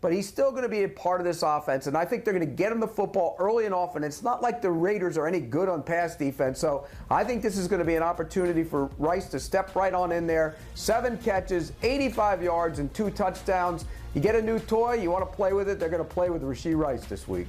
but he's still going to be a part of this offense, and I think they're going to get him the football early and often. It's not like the Raiders are any good on pass defense, so I think this is going to be an opportunity for Rice to step right on in there. 7 catches, 85 yards, and 2 touchdowns. You get a new toy, you want to play with it, they're going to play with Rasheed Rice this week.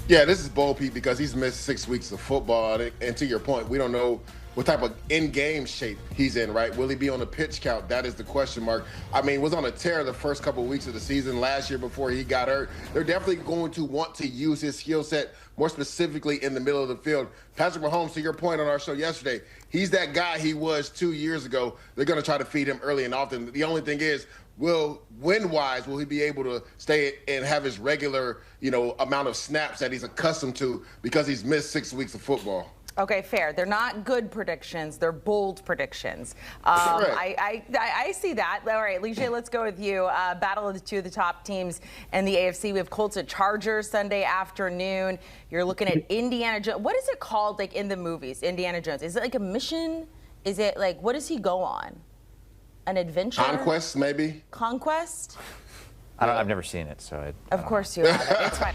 Yeah, this is bold, Pete, because he's missed 6 weeks of football. And to your point, we don't know what type of in-game shape he's in, right? Will he be on the pitch count? That is the question mark. I mean, was on a tear the first couple of weeks of the season last year before he got hurt. They're definitely going to want to use his skill set more specifically in the middle of the field. Patrick Mahomes, to your point on our show yesterday, he's that guy he was 2 years ago. They're going to try to feed him early and often. The only thing is, win-wise, will he be able to stay and have his regular, amount of snaps that he's accustomed to because he's missed 6 weeks of football? Okay, fair. They're not good predictions. They're bold predictions. I see that. All right, Lige, let's go with you. Battle of the 2 of the top teams in the AFC. We have Colts at Chargers Sunday afternoon. You're looking at Indiana Jones. What is it called, like, in the movies, Indiana Jones? Is it like a mission? Is it like, what does he go on? An adventure? Conquest, maybe. Conquest? I've never seen it, so Of course you have it. It's fine.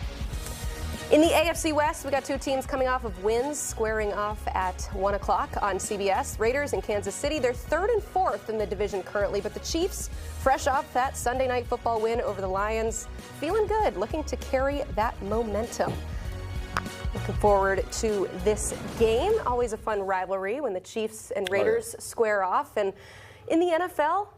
In the AFC West, we got 2 teams coming off of wins, squaring off at 1 o'clock on CBS. Raiders and Kansas City, they're 3rd and 4th in the division currently, but the Chiefs, fresh off that Sunday Night Football win over the Lions, feeling good, looking to carry that momentum. Looking forward to this game. Always a fun rivalry when the Chiefs and Raiders square off. And in the NFL,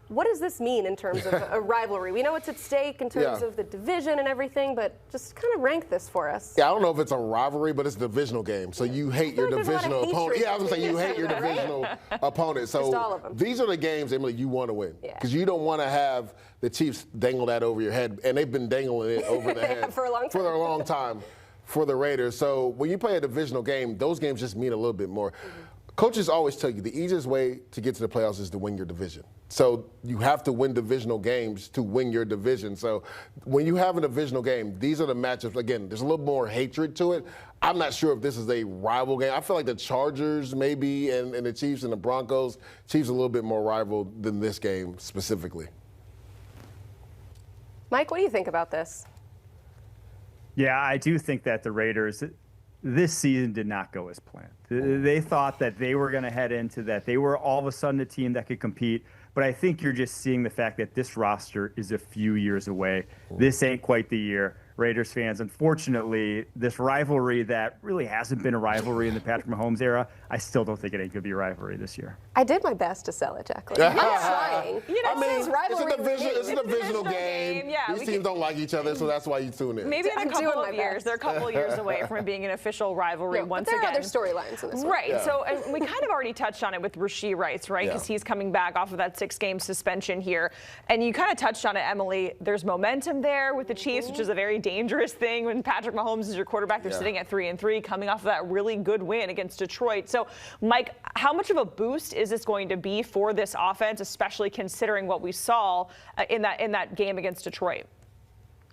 what does this mean in terms of a rivalry? We know what's at stake in terms of the division and everything, but just kind of rank this for us. Yeah, I don't know if it's a rivalry, but it's a divisional game. So you hate your divisional opponent. Yeah, I was going to say you hate your divisional opponent. So just all of them. These are the games, Emily, you want to win. Because you don't want to have the Chiefs dangle that over your head. And they've been dangling it over their head for a long time. For a long time for the Raiders. So when you play a divisional game, those games just mean a little bit more. Coaches always tell you the easiest way to get to the playoffs is to win your division. So you have to win divisional games to win your division. So when you have a divisional game, these are the matchups. Again, there's a little more hatred to it. I'm not sure if this is a rival game. I feel like the Chargers maybe and the Chiefs and the Broncos. Chiefs a little bit more rival than this game specifically. Mike, what do you think about this? Yeah, I do think that the Raiders, this season did not go as planned. They thought that they were going to head into that. They were all of a sudden a team that could compete. But I think you're just seeing the fact that this roster is a few years away. This ain't quite the year. Raiders fans, unfortunately, this rivalry that really hasn't been a rivalry in the Patrick Mahomes era, I still don't think it ain't going to be a rivalry this year. I did my best to sell it, Jacqueline. I'm trying. I mean, it's a divisional game. Yeah, these teams don't like each other, so that's why you tune in. Maybe in a couple of years. They're a couple of years away from it being an official rivalry once again. There are other storylines in this one. Right. Yeah. So we kind of already touched on it with Rasheed Rice, right? Because he's coming back off of that 6-game suspension here. And you kind of touched on it, Emily. There's momentum there with the Chiefs, which is a very dangerous thing when Patrick Mahomes is your quarterback. They're sitting at 3-3, coming off of that really good win against Detroit. So, Mike, how much of a boost is this going to be for this offense, especially considering what we saw in that game against Detroit?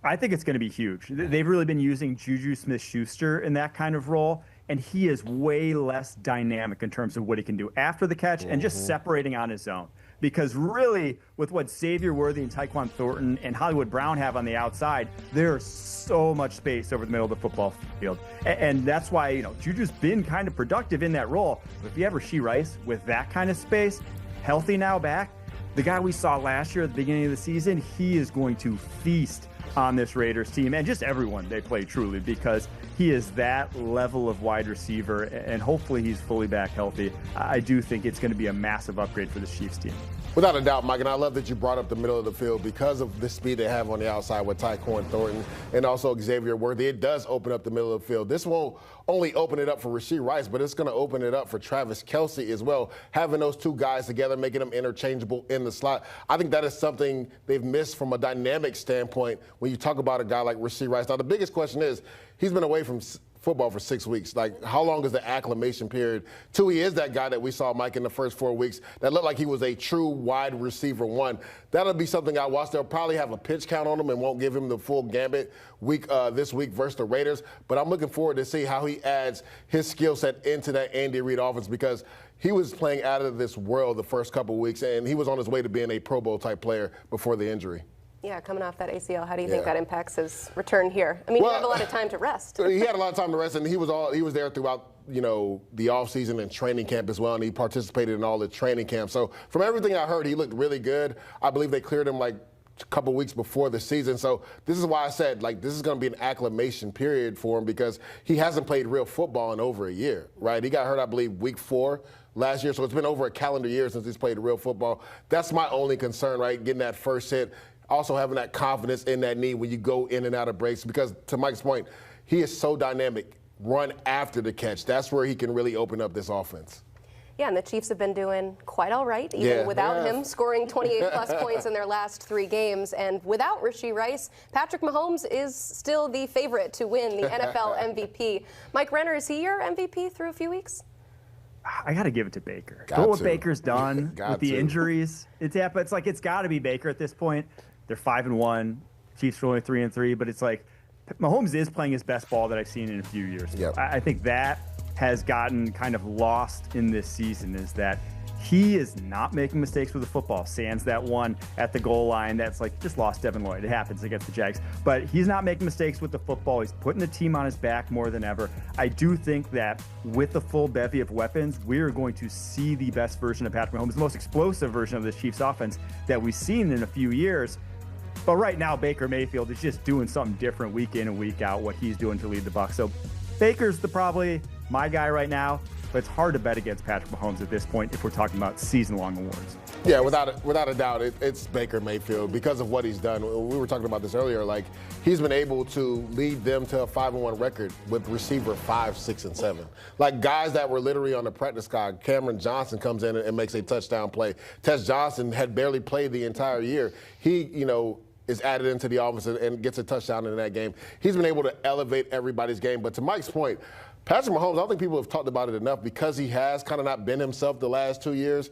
I think it's going to be huge. They've really been using Juju Smith-Schuster in that kind of role, and he is way less dynamic in terms of what he can do after the catch and just separating on his own. Because really, with what Xavier Worthy and Tyquan Thornton and Hollywood Brown have on the outside, there's so much space over the middle of the football field. And that's why, Juju's been kind of productive in that role. But if you have Rasheed Rice with that kind of space, healthy now back, the guy we saw last year at the beginning of the season, he is going to feast on this Raiders team and just everyone they play truly, because he is that level of wide receiver, and hopefully he's fully back healthy. I do think it's going to be a massive upgrade for the Chiefs team. Without a doubt, Mike, and I love that you brought up the middle of the field because of the speed they have on the outside with Tyquan Thornton and also Xavier Worthy. It does open up the middle of the field. This won't only open it up for Rasheed Rice, but it's going to open it up for Travis Kelce as well. Having those two guys together, making them interchangeable in the slot, I think that is something they've missed from a dynamic standpoint when you talk about a guy like Rasheed Rice. Now, the biggest question is, he's been away from football for 6 weeks. Like, how long is the acclimation period? Two, he is that guy that we saw, Mike, in the first 4 weeks that looked like he was a true wide receiver one. That'll be something I watch. They'll probably have a pitch count on him and won't give him the full gambit this week versus the Raiders. But I'm looking forward to see how he adds his skill set into that Andy Reid offense, because he was playing out of this world the first couple of weeks, and he was on his way to being a Pro Bowl type player before the injury. Yeah, coming off that ACL, how do you think that impacts his return here? I mean, he had a lot of time to rest. He had a lot of time to rest, and he was there throughout, the offseason and training camp as well, and he participated in all the training camps. So from everything I heard, he looked really good. I believe they cleared him like a couple weeks before the season. So this is why I said, this is going to be an acclimation period for him because he hasn't played real football in over a year, right? He got hurt, I believe, week 4 last year, so it's been over a calendar year since he's played real football. That's my only concern, right? Getting that first hit. Also having that confidence in that knee when you go in and out of breaks because, to Mike's point, he is so dynamic. Run after the catch. That's where he can really open up this offense. Yeah, and the Chiefs have been doing quite all right, even without him scoring 28-plus points in their last 3 games. And without Rashee Rice, Patrick Mahomes is still the favorite to win the NFL MVP. Mike Renner, is he your MVP through a few weeks? I got to give it to Baker. What Baker's done with the injuries, it's got to be Baker at this point. They're 5-1. Chiefs are only 3-3, but it's like Mahomes is playing his best ball that I've seen in a few years. Yep. I think that has gotten kind of lost in this season is that he is not making mistakes with the football. Sans that one at the goal line that's just lost Devin Lloyd. It happens against the Jags. But he's not making mistakes with the football. He's putting the team on his back more than ever. I do think that with the full bevy of weapons, we're going to see the best version of Patrick Mahomes, the most explosive version of the Chiefs offense that we've seen in a few years. But right now, Baker Mayfield is just doing something different week in and week out, what he's doing to lead the Bucs. So Baker's probably my guy right now, but it's hard to bet against Patrick Mahomes at this point if we're talking about season-long awards. Yeah, without a doubt, it's Baker Mayfield because of what he's done. We were talking about this earlier. He's been able to lead them to a 5-1 record with receiver 5, 6, and 7. Guys that were literally on the practice squad. Cameron Johnson comes in and makes a touchdown play. Tess Johnson had barely played the entire year. He, is added into the offense and gets a touchdown in that game. He's been able to elevate everybody's game. But to Mike's point, Patrick Mahomes, I don't think people have talked about it enough because he has kind of not been himself the last 2 years.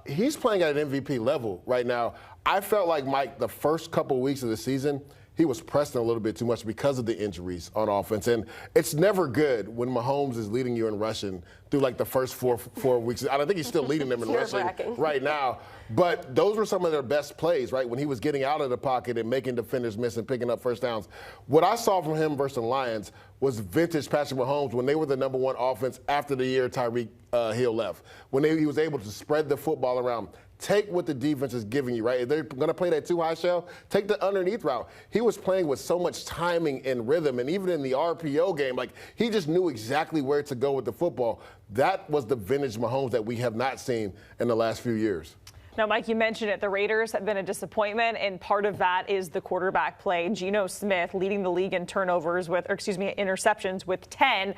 He's playing at an MVP level right now. I felt like Mike, the first couple of weeks of the season, he was pressing a little bit too much because of the injuries on offense. And it's never good when Mahomes is leading you in rushing through the first four weeks. I don't think he's still leading them in rushing right now. But those were some of their best plays, right, when he was getting out of the pocket and making defenders miss and picking up first downs. What I saw from him versus the Lions was vintage Patrick Mahomes when they were the #1 offense after the year Tyreek Hill left. When he was able to spread the football around. Take what the defense is giving you, right? If they're going to play that too high shell, take the underneath route. He was playing with so much timing and rhythm, and even in the RPO game, he just knew exactly where to go with the football. That was the vintage Mahomes that we have not seen in the last few years. Now, Mike, you mentioned it. The Raiders have been a disappointment, and part of that is the quarterback play. Geno Smith leading the league in interceptions with 10.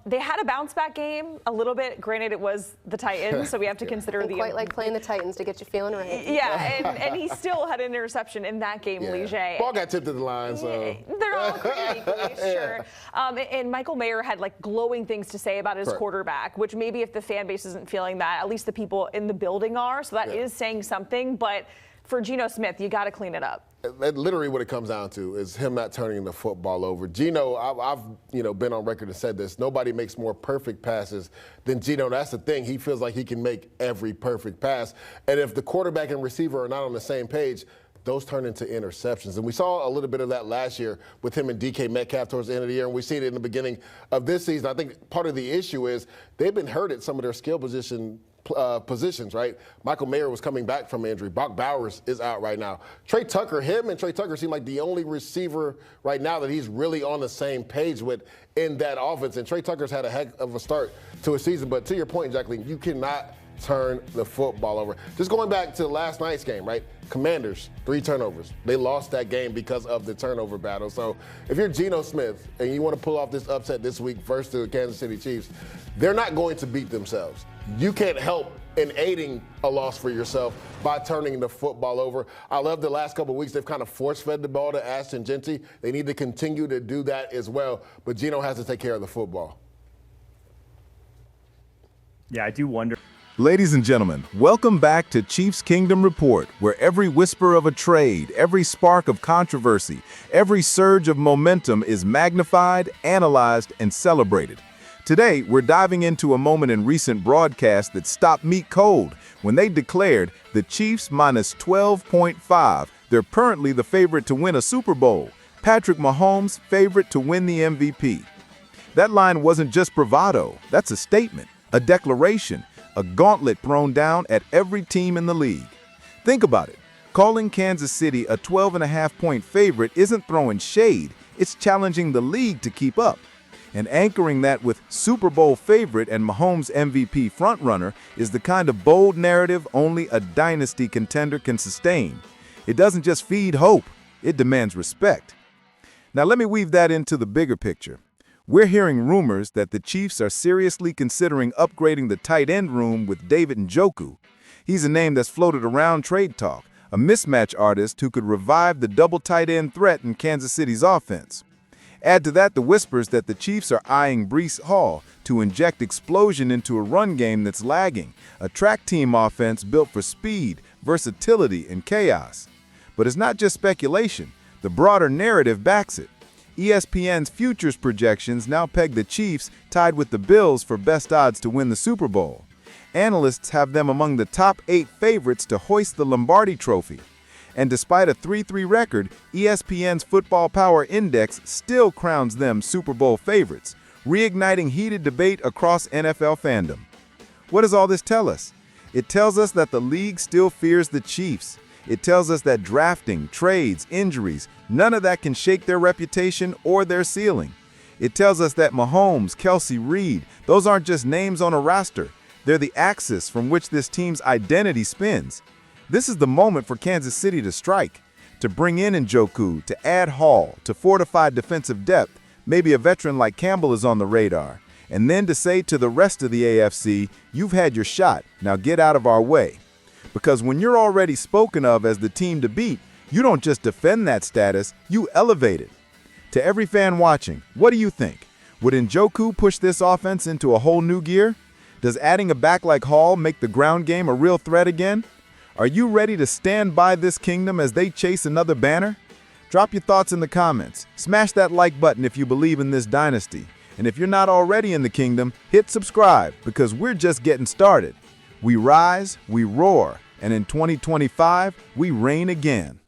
They had a bounce-back game a little bit. Granted, it was the Titans, so we have to consider the... Quite like playing the Titans to get you feeling right. Yeah, and he still had an interception in that game, Leger. Ball got tipped to the line, so... They're all creating sure. And Michael Mayer had glowing things to say about his quarterback, which maybe if the fan base isn't feeling that, at least the people in the building are. So that is saying something, but for Geno Smith, you got to clean it up. Literally what it comes down to is him not turning the football over. Geno, I've been on record and said this, nobody makes more perfect passes than Geno. That's the thing. He feels like he can make every perfect pass. And if the quarterback and receiver are not on the same page, those turn into interceptions. And we saw a little bit of that last year with him and DK Metcalf towards the end of the year, and we see it in the beginning of this season. I think part of the issue is they've been hurt at some of their skill positions, right? Michael Mayer was coming back from injury. Brock Bowers is out right now. Trey Tucker seem like the only receiver right now that he's really on the same page with in that offense. And Trey Tucker's had a heck of a start to a season. But to your point, Jacqueline, you cannot turn the football over. Just going back to last night's game, right? Commanders, 3 turnovers. They lost that game because of the turnover battle. So if you're Geno Smith and you want to pull off this upset this week versus the Kansas City Chiefs, they're not going to beat themselves. You can't help in aiding a loss for yourself by turning the football over. I love the last couple of weeks they've kind of force-fed the ball to Ashton Genty. They need to continue to do that as well. But Geno has to take care of the football. Yeah, I do wonder. Ladies and gentlemen, welcome back to Chiefs Kingdom Report, where every whisper of a trade, every spark of controversy, every surge of momentum is magnified, analyzed, and celebrated. Today, we're diving into a moment in recent broadcasts that stopped me cold when they declared the Chiefs minus 12.5 They're currently the favorite to win a Super Bowl. Patrick Mahomes, favorite to win the MVP. That line wasn't just bravado. That's a statement, a declaration, a gauntlet thrown down at every team in the league. Think about it. Calling Kansas City a 12.5-point favorite isn't throwing shade. It's challenging the league to keep up. And anchoring that with Super Bowl favorite and Mahomes MVP frontrunner is the kind of bold narrative only a dynasty contender can sustain. It doesn't just feed hope, it demands respect. Now let me weave that into the bigger picture. We're hearing rumors that the Chiefs are seriously considering upgrading the tight end room with David Njoku. He's a name that's floated around trade talk, a mismatch artist who could revive the double tight end threat in Kansas City's offense. Add to that the whispers that the Chiefs are eyeing Breece Hall to inject explosion into a run game that's lagging, a track team offense built for speed, versatility, and chaos. But it's not just speculation. The broader narrative backs it. ESPN's futures projections now peg the Chiefs tied with the Bills for best odds to win the Super Bowl. Analysts have them among the top 8 favorites to hoist the Lombardi Trophy. And despite a 3-3 record, ESPN's Football Power Index still crowns them Super Bowl favorites, reigniting heated debate across NFL fandom. What does all this tell us? It tells us that the league still fears the Chiefs. It tells us that drafting, trades, injuries, none of that can shake their reputation or their ceiling. It tells us that Mahomes, Kelce, Reed, those aren't just names on a roster. They're the axis from which this team's identity spins. This is the moment for Kansas City to strike, to bring in Njoku, to add Hall, to fortify defensive depth. Maybe a veteran like Campbell is on the radar. And then to say to the rest of the AFC, you've had your shot, now get out of our way. Because when you're already spoken of as the team to beat, you don't just defend that status, you elevate it. To every fan watching, what do you think? Would Njoku push this offense into a whole new gear? Does adding a back like Hall make the ground game a real threat again? Are you ready to stand by this kingdom as they chase another banner? Drop your thoughts in the comments. Smash that like button if you believe in this dynasty. And if you're not already in the kingdom, hit subscribe because we're just getting started. We rise, we roar, and in 2025, we reign again.